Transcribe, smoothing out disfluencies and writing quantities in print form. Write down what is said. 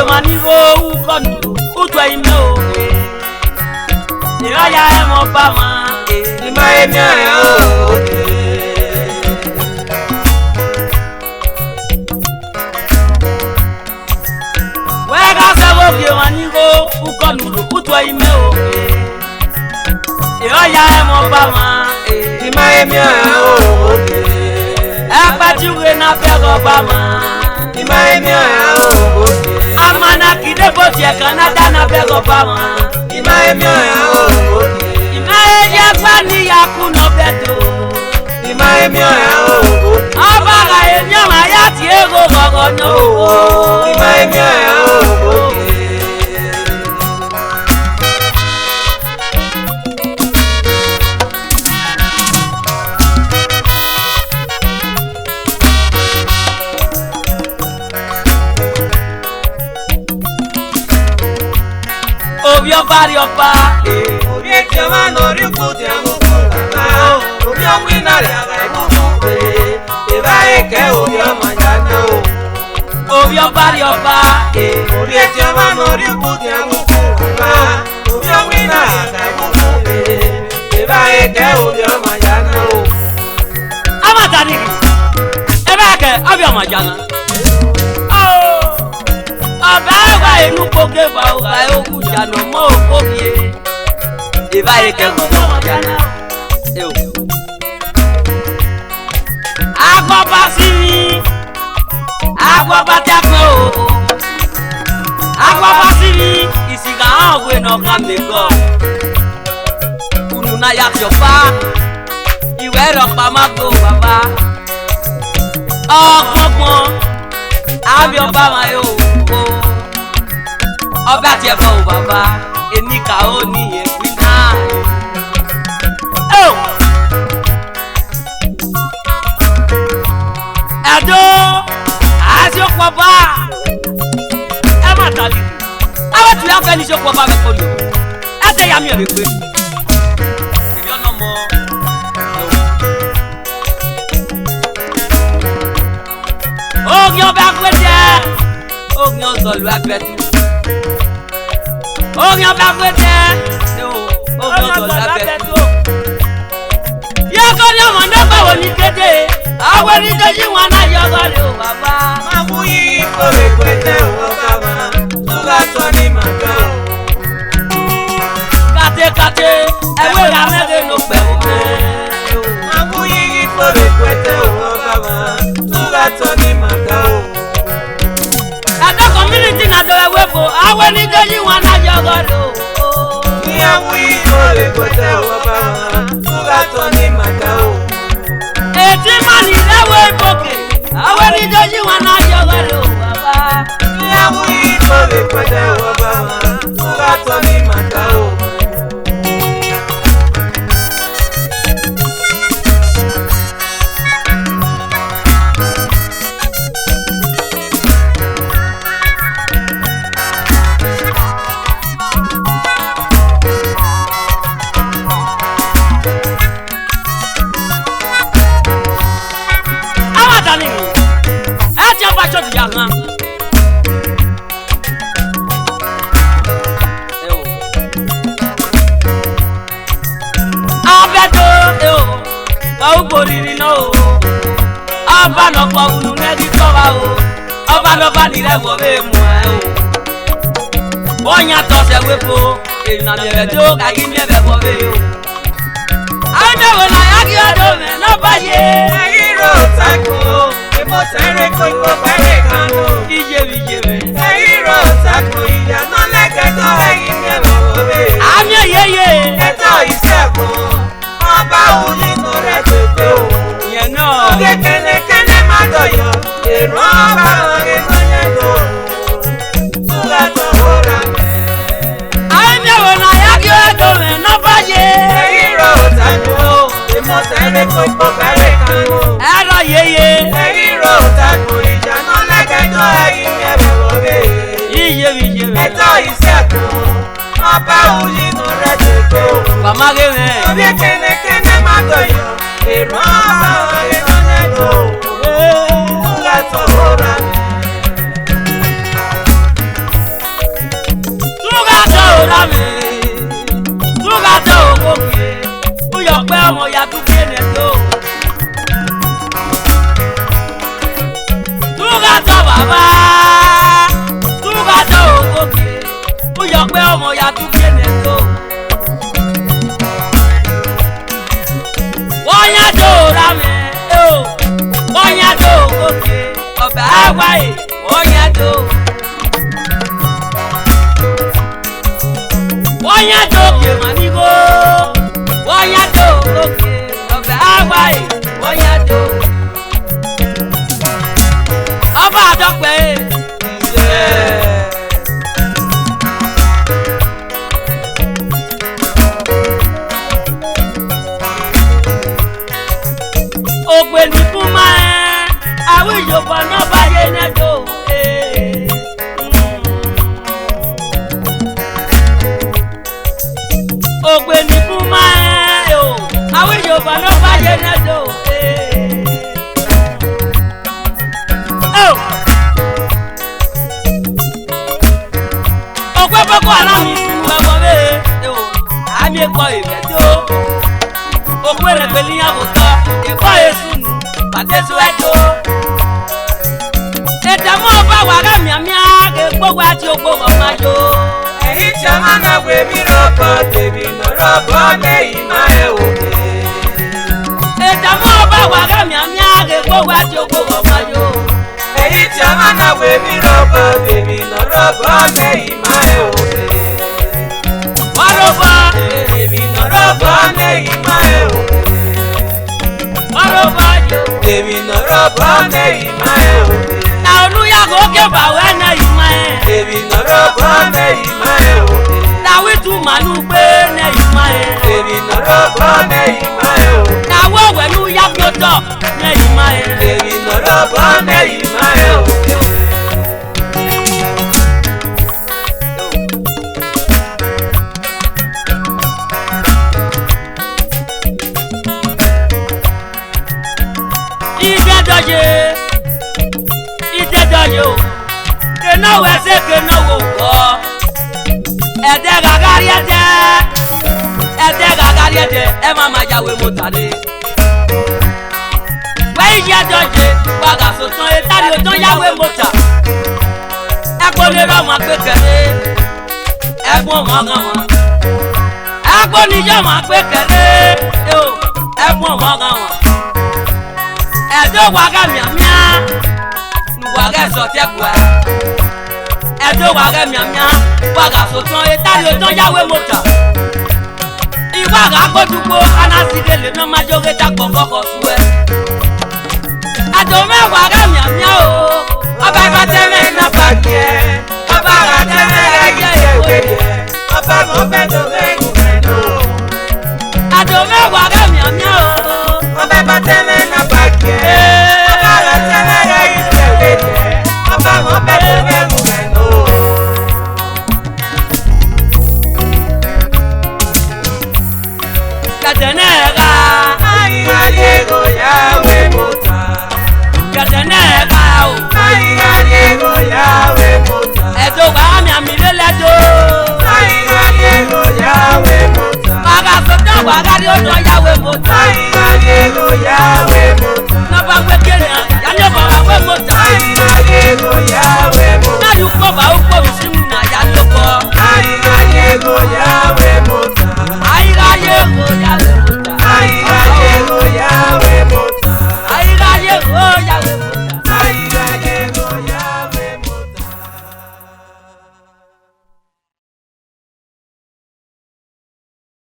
Manivo ukonu utwa imo ya emo pama ima emia o wega sabo ke manivo ukonu utwa imo ya emo pama ima emia o apatiwe na pego pama ima emia o amana kidebo tie Canada na bego pama ima emio ya o ima eja kwani ya kuno beto ima emio ya o abaga emio ma ya ti ego gogo no ima emio ya o Obio bari opa obi etiama no rikuti amuku baba obi omwinari aga imuku eba eke obio manjana obio bari opa obi etiama no rikuti amuku baba obi omwinari aga imuku eba eke obio manjana amatani eba eke obio manjana Aba enu poke ba o ga ogu jano mo okobie e ba eke go mo jana e o agba basiri agba batako agba basiri isiga ogwe no kameko unu na ya tiopa iwe ro pa mago baba ogbon abi oba ma yo Oba ti ebo baba emi ka o ni epina oh ado ajo baba e ma tali awa ti la fe ni jo baba me ko lo ate ya mi o re pe eri ono mo o gyo ba kwete o gyo so lu agbetu Orin ọba fẹ́tẹ́ orin ọba fẹ́tẹ́ yóò kọ́ ní ọmọ náà báwo ní kéde àwọn onídọ́jú wọn náà yọ ọgọ́rẹ́ o bàbá. Máa mú yí kórè pẹ́tẹ́ òwò bàbá tó bá tọ́ ní màgá o. Kàtẹ́kàtẹ́ ẹ̀wé ra mẹ́rin ló pẹ̀ o mẹ́. Máa mú yí kórè pẹ́tẹ́ òwò bàbá tó bá tọ́ ní màgá o. Ẹ̀dọ́ community náà dọ̀ ẹ̀wé fò àwọn onídọ́jú wọn náà yọ ọgọ́rẹ́ o. Ìyàwó ìkórè pẹ́tẹ́ òwò bàbá tó bá tọ́ ní màgá o. Ètí máa ní lẹ́wọ̀ ìbòkè àwọn onídọ́jú wọn náà yọ ọgọ́rẹ́ o bàbá. Ìyàwó ìkórè pẹ́tẹ́ òwò bàbá tó bá tọ́ ní màgá o. Ọba lọ́pọ̀ unu nẹ́bí kọ́wa o, ọba lọ́ba nílẹ̀ wọ́ bẹ́ẹ̀ mú ẹ o. Wọ́n yàn tọ́sẹ̀ wépo, èèyàn bẹ̀rẹ̀ tó kàkí ní ẹ̀bẹ̀ wọ́ bẹ́ẹ̀ o. Àwọn ẹ̀wọ̀n náà yá kí ọdún mi náà bá yé. Ẹ̀yìnrò tako, èmo tẹ̀rẹ̀ kó ipò pẹ̀rẹ̀ kan lò. Ìjẹ̀bi jẹ̀bi. Ẹ̀yìnrò tako, ìyànà lẹ́kẹ̀tọ̀ ẹ̀yìn ní ẹ̀bẹ̀ wọ́ bẹ́ẹ̀. Àmì ẹ̀yẹ́yẹ́. Ẹ̀tọ́ ìṣẹ́gun, ọba òun nínú rẹ̀ pépé o. Ìyẹn náà. Kékeré máa dọ̀yọ̀, èrò ọba Papa uji no redeko. Mama gene. Obi kene kene magoyo. Eroma eronedo. Gato ora. Gato ora me. Gato ogoke. Uyo pe omo ya tu kene do. Gato baba. Gato ogoke. Uyo pe omo ya tu kene do. Wonya do rame, wonya do goke, oba awai, wonya do. Wonya do ke manigo, wonya do goke, oba awai, wonya do. Oba dokwe, ogbe ni fún máa àwọn ìjọba náà bá yé nẹ́jọ́ ogbe ni fún máa àwọn ìjọba náà bá yé nẹ́jọ́ ogbe boko haram ìfún ẹ̀wọ̀n mẹ́ẹ̀ àmì ẹ̀kọ́ ìrẹ́jọ́ ogbe rẹ̀ pẹ̀lú ìyàwó tán ẹ̀kọ́ èsù nù pàtẹ́sù ẹ̀jọ́ ẹ̀dàmọ́ ọba wàrà mìàmìà gbogbo àti ogbó ọmọ ayò. Èyí tí a máa ń gbé mi rọ́bọ̀ tèmi lọ́rọ́bọ̀ lẹ́yìn máa ẹ̀ òkè. Ẹ̀dàmọ́ ọba wàrà mìàmìà gbogbo àti ogbó ọmọ ayò. Èyí tí a máa ń gbé mi rọ́bọ̀ tèmi lọ́rọ́bọ̀ lẹ́yìn máa ẹ̀ òkè. Wọ́n rọ́bọ̀ tèmi lọ́rọ́bọ̀ lẹ́yìn máa ẹ̀ òkè. Tèmi nọ̀rọ̀ bọ́ lẹ́yìn máa ẹ̀ òkè. Na olúyàgò òkè bàwẹ́ lẹ́yìn máa ẹ̀. Tèmi nọ̀rọ̀ bọ́ lẹ́yìn máa ẹ̀ òkè. Na wíjú màlúù gbé lẹ́yìn máa ẹ̀. Tèmi nọ̀rọ̀ bọ́ lẹ́yìn máa ẹ̀ òkè. Na wọ́wẹ̀lú yàgbọ́tọ̀ lẹ́yìn máa ẹ̀. Tèmi nọ̀rọ̀ bọ́ lẹ́yìn máa ẹ̀ òkè. Ìdẹ́dọ̀yé o, kenáwó ẹsẹ̀ kenáwó kọ́, ẹ̀dẹ́ gàgárí ẹ̀dẹ́, ẹ má má jáwé mọ́tàdé. Wẹ́ ìyẹ́dọ̀yé, wàgà sọ̀tàn ètàrí òtán yáwé mọ́tà. Ẹ̀gbọ́n lè rọ̀ wọn pé kẹ̀lé, ẹ̀gbọ́n mọ́gàn wọn. Ẹ̀gbọ́n níjọ́ wọn pé kẹ̀lé, ẹ̀gbọ́n mọ́gàn wọn. Ẹ̀dọ́ wàgà mìàmìà. Wàgà sọ̀tẹ́kùá ẹ̀dọ́ wàgà mìàmìà wàgà sọ̀tàn ètàrí òtán yáwé mọ́tà ìwàgà gbódùgbò anásìdè lè ná májòrè dàgbọ̀ kọ̀kọ̀ sùwẹ̀ ẹ̀dọ́ mẹ́wàá wàgà mìàmìà o